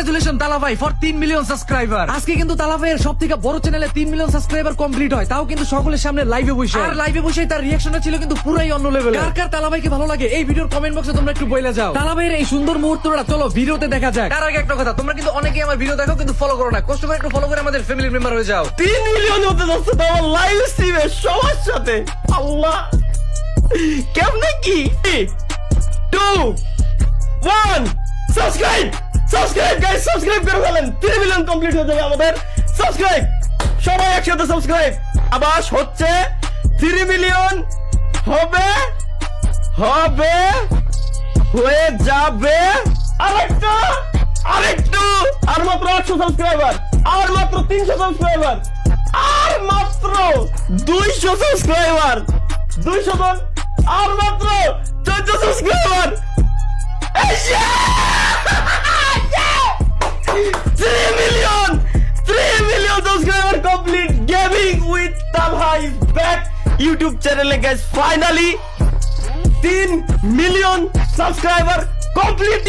Congratulation তালা ভাই for 3 million subscriber. আজকে কিন্তু তালা ভাইয়ের সব থেকে বড় চ্যানেলে 3 মিলিয়ন সাবস্ক্রাইবার কমপ্লিট হয়, তাও কিন্তু সকলের সামনে লাইভে বসে। আর লাইভে বসে তার রিঅ্যাকশনটা ছিল কিন্তু পুরাই অন্য লেভেল। কার কার তালা ভাইকে ভালো লাগে এই ভিডিওর কমেন্ট বক্সে তোমরা একটু বলে যাও। তালা ভাইয়ের এই সুন্দর মুহূর্তটা চলো ভিডিওতে দেখা যাক। তার আগে একটা কথা, তোমরা কিন্তু অনেকেই আমার ভিডিও দেখো কিন্তু ফলো করো না, কষ্ট করে একটু ফলো করে আমাদের ফ্যামিলি মেম্বার হয়ে যাও। 3 মিলিয়ন হতে যাচ্ছে তো আমার লাইভ স্ট্রিমে সবার সাথে। আল্লাহ কেমনে কি 2 1 সাবস্ক্রাইব গাইস, সাবস্ক্রাইব করে ফেলেন। 3 মিলিয়ন কমপ্লিট হয়ে যাবে আমাদের। সাবস্ক্রাইব সবাই একসাথে সাবস্ক্রাইব। আবার হচ্ছে 3 মিলিয়ন হবে হয়ে যাবে। আরেকটু আর মাত্র 800 সাবস্ক্রাইবার, আর মাত্র 300 সাবস্ক্রাইবার, আর মাত্র 200 সাবস্ক্রাইবার, 200 জন, আর মাত্র 14 subscriber. 3 million subscriber complete. Gaming with Talha is back YouTube চ্যানেলে guys. Finally 3 million subscriber complete.